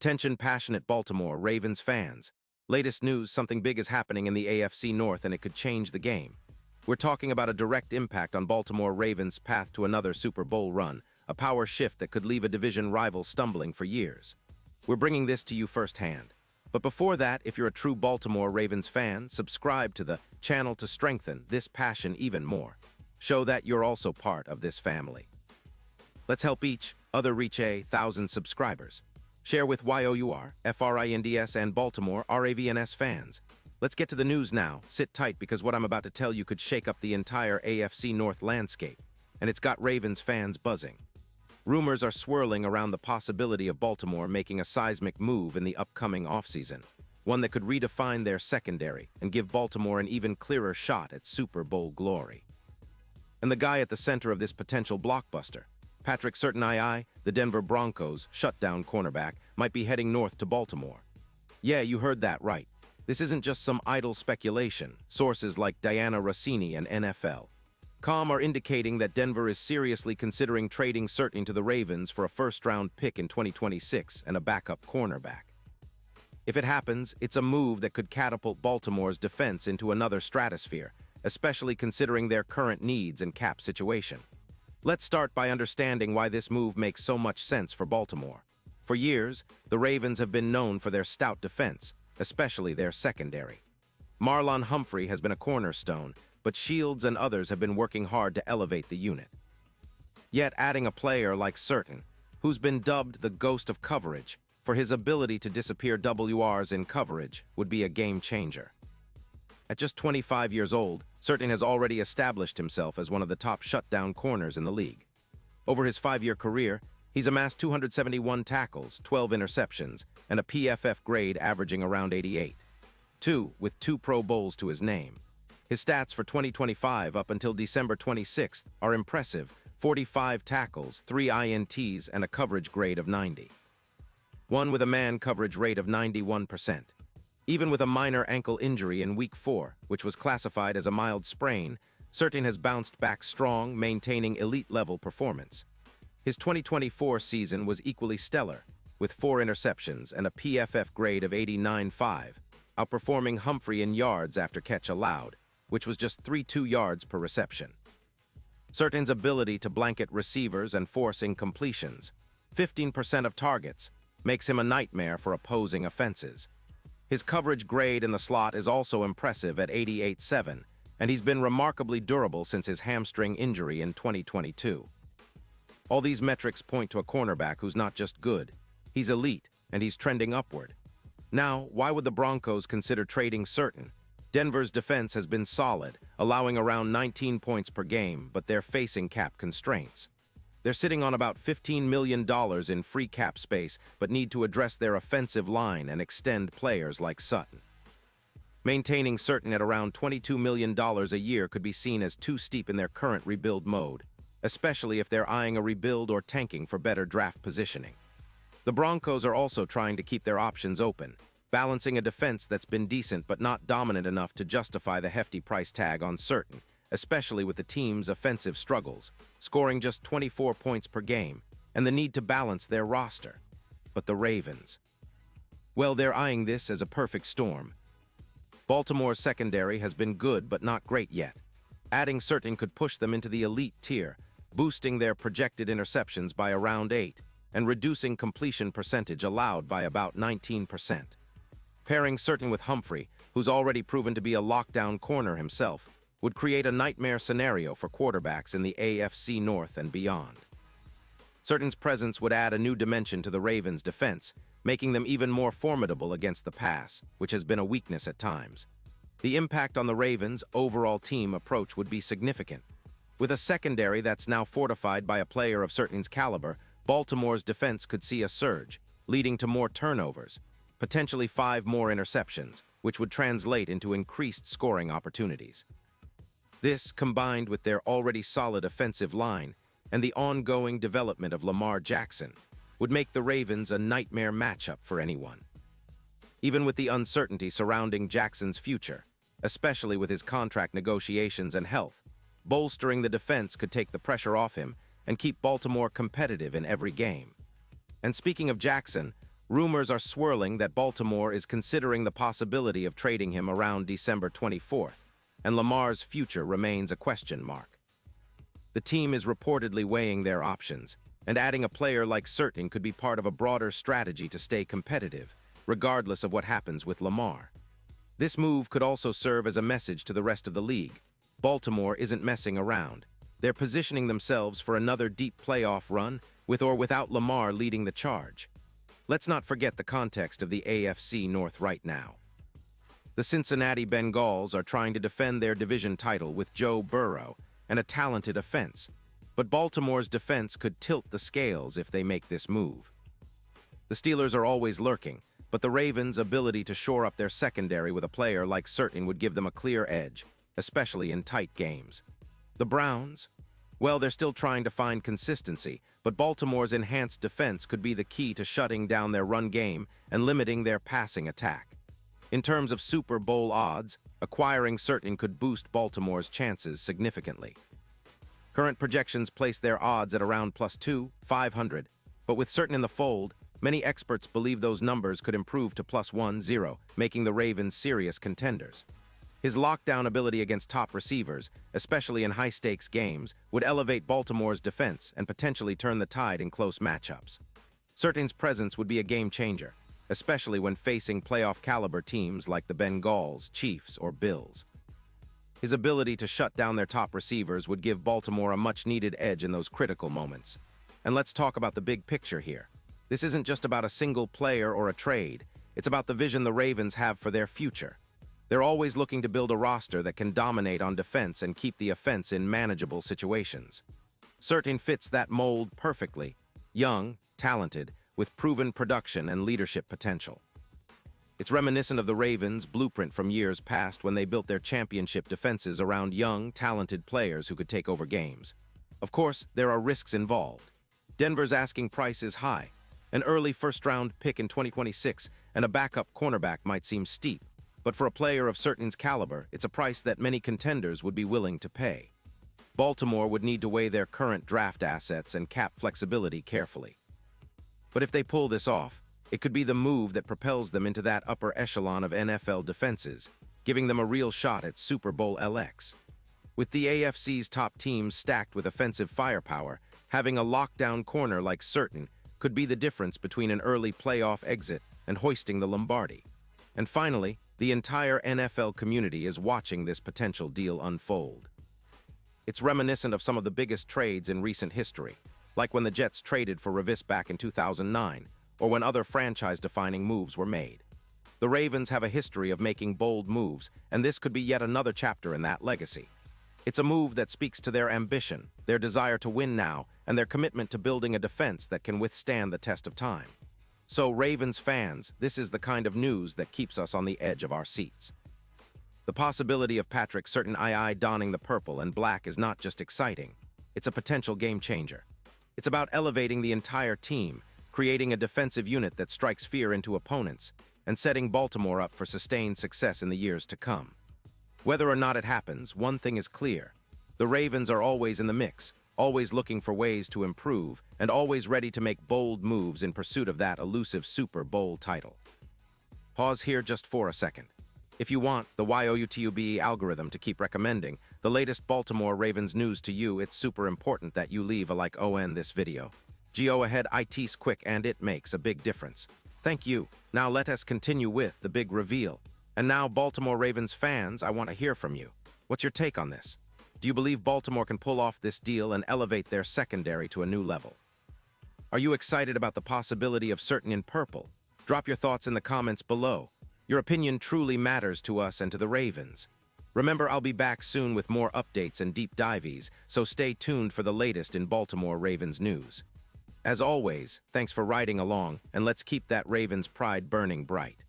Attention passionate Baltimore Ravens fans. Latest news, something big is happening in the AFC North and it could change the game. We're talking about a direct impact on Baltimore Ravens' path to another Super Bowl run, a power shift that could leave a division rival stumbling for years. We're bringing this to you firsthand. But before that, if you're a true Baltimore Ravens fan, subscribe to the channel to strengthen this passion even more. Show that you're also part of this family. Let's help each other reach 1,000 subscribers. Share with YOUR, FRINDS, and Baltimore RAVENS fans. Let's get to the news now. Sit tight because what I'm about to tell you could shake up the entire AFC North landscape, and it's got Ravens fans buzzing. Rumors are swirling around the possibility of Baltimore making a seismic move in the upcoming offseason, one that could redefine their secondary and give Baltimore an even clearer shot at Super Bowl glory. And the guy at the center of this potential blockbuster, Patrick Surtain, the Denver Broncos shutdown cornerback, might be heading north to Baltimore. Yeah, you heard that right. This isn't just some idle speculation. Sources like Diana Rossini and NFL.com are indicating that Denver is seriously considering trading Surtain to the Ravens for a first-round pick in 2026 and a backup cornerback. If it happens, it's a move that could catapult Baltimore's defense into another stratosphere, especially considering their current needs and cap situation. Let's start by understanding why this move makes so much sense for Baltimore. For years, the Ravens have been known for their stout defense, especially their secondary. Marlon Humphrey has been a cornerstone, but Shields and others have been working hard to elevate the unit. Yet adding a player like Surtain, who's been dubbed the ghost of coverage for his ability to disappear WRs in coverage, would be a game changer. At just 25 years old, Surtain has already established himself as one of the top shutdown corners in the league. Over his 5-year career, he's amassed 271 tackles, 12 interceptions, and a PFF grade averaging around 88. With two Pro Bowls to his name. His stats for 2025 up until December 26th are impressive: 45 tackles, 3 INTs, and a coverage grade of 90. One with a man coverage rate of 91%. Even with a minor ankle injury in Week 4, which was classified as a mild sprain, Surtain has bounced back strong, maintaining elite-level performance. His 2024 season was equally stellar, with 4 interceptions and a PFF grade of 89.5, outperforming Humphrey in yards after catch allowed, which was just 3.2 yards per reception. Surtain's ability to blanket receivers and force incompletions, 15% of targets, makes him a nightmare for opposing offenses. His coverage grade in the slot is also impressive at 88.7, and he's been remarkably durable since his hamstring injury in 2022. All these metrics point to a cornerback who's not just good, he's elite, and he's trending upward. Now, why would the Broncos consider trading Surtain? Denver's defense has been solid, allowing around 19 points per game, but they're facing cap constraints. They're sitting on about $15 million in free cap space, but need to address their offensive line and extend players like Sutton. Maintaining Surtain at around $22 million a year could be seen as too steep in their current rebuild mode, especially if they're eyeing a rebuild or tanking for better draft positioning. The Broncos are also trying to keep their options open, balancing a defense that's been decent but not dominant enough to justify the hefty price tag on Surtain, especially with the team's offensive struggles, scoring just 24 points per game, and the need to balance their roster. But the Ravens, well, they're eyeing this as a perfect storm. Baltimore's secondary has been good but not great yet. Adding Surtain could push them into the elite tier, boosting their projected interceptions by around 8, and reducing completion percentage allowed by about 19%. Pairing Surtain with Humphrey, who's already proven to be a lockdown corner himself, would create a nightmare scenario for quarterbacks in the AFC North and beyond. Surtain's presence would add a new dimension to the Ravens' defense, making them even more formidable against the pass, which has been a weakness at times. The impact on the Ravens' overall team approach would be significant. With a secondary that's now fortified by a player of Surtain's caliber, Baltimore's defense could see a surge, leading to more turnovers, potentially 5 more interceptions, which would translate into increased scoring opportunities. This, combined with their already solid offensive line and the ongoing development of Lamar Jackson, would make the Ravens a nightmare matchup for anyone. Even with the uncertainty surrounding Jackson's future, especially with his contract negotiations and health, bolstering the defense could take the pressure off him and keep Baltimore competitive in every game. And speaking of Jackson, Rumors are swirling that Baltimore is considering the possibility of trading him around December 24th, and Lamar's future remains a question mark. The team is reportedly weighing their options, and adding a player like Certain could be part of a broader strategy to stay competitive, regardless of what happens with Lamar. This move could also serve as a message to the rest of the league. Baltimore isn't messing around. They're positioning themselves for another deep playoff run, with or without Lamar leading the charge. Let's not forget the context of the AFC North right now. The Cincinnati Bengals are trying to defend their division title with Joe Burrow and a talented offense, but Baltimore's defense could tilt the scales if they make this move. The Steelers are always lurking, but the Ravens' ability to shore up their secondary with a player like Certain would give them a clear edge, especially in tight games. The Browns? Well, they're still trying to find consistency, but Baltimore's enhanced defense could be the key to shutting down their run game and limiting their passing attack. In terms of Super Bowl odds, acquiring Certain could boost Baltimore's chances significantly. Current projections place their odds at around +2,500, but with Certain in the fold, many experts believe those numbers could improve to +1,000, making the Ravens serious contenders. His lockdown ability against top receivers, especially in high-stakes games, would elevate Baltimore's defense and potentially turn the tide in close matchups. Certain's presence would be a game-changer, especially when facing playoff-caliber teams like the Bengals, Chiefs, or Bills. His ability to shut down their top receivers would give Baltimore a much-needed edge in those critical moments. And let's talk about the big picture here. This isn't just about a single player or a trade. It's about the vision the Ravens have for their future. They're always looking to build a roster that can dominate on defense and keep the offense in manageable situations. Certain fits that mold perfectly. Young, talented, with proven production and leadership potential. It's reminiscent of the Ravens' blueprint from years past when they built their championship defenses around young, talented players who could take over games. Of course, there are risks involved. Denver's asking price is high. An early first-round pick in 2026 and a backup cornerback might seem steep, but for a player of Certain's caliber, it's a price that many contenders would be willing to pay. Baltimore would need to weigh their current draft assets and cap flexibility carefully. But if they pull this off, it could be the move that propels them into that upper echelon of NFL defenses, giving them a real shot at Super Bowl LX. With the AFC's top teams stacked with offensive firepower, having a lockdown corner like Certain could be the difference between an early playoff exit and hoisting the Lombardi. And finally, the entire NFL community is watching this potential deal unfold. It's reminiscent of some of the biggest trades in recent history, like when the Jets traded for RAVENS back in 2009, or when other franchise-defining moves were made. The Ravens have a history of making bold moves, and this could be yet another chapter in that legacy. It's a move that speaks to their ambition, their desire to win now, and their commitment to building a defense that can withstand the test of time. So, Ravens fans, this is the kind of news that keeps us on the edge of our seats. The possibility of Patrick Certain donning the purple and black is not just exciting, it's a potential game changer. It's about elevating the entire team, creating a defensive unit that strikes fear into opponents, and setting Baltimore up for sustained success in the years to come. Whether or not it happens, one thing is clear. The Ravens are always in the mix, always looking for ways to improve, and always ready to make bold moves in pursuit of that elusive Super Bowl title. Pause here just for a second. If you want the YouTube algorithm to keep recommending the latest Baltimore Ravens news to you, it's super important that you leave a like on this video. Go ahead, it's quick and it makes a big difference. Thank you. Now let us continue with the big reveal. And now, Baltimore Ravens fans, I want to hear from you. What's your take on this? Do you believe Baltimore can pull off this deal and elevate their secondary to a new level? Are you excited about the possibility of Certain in purple? Drop your thoughts in the comments below. Your opinion truly matters to us and to the Ravens. Remember, I'll be back soon with more updates and deep dives, so stay tuned for the latest in Baltimore Ravens news. As always, thanks for riding along, and let's keep that Ravens pride burning bright.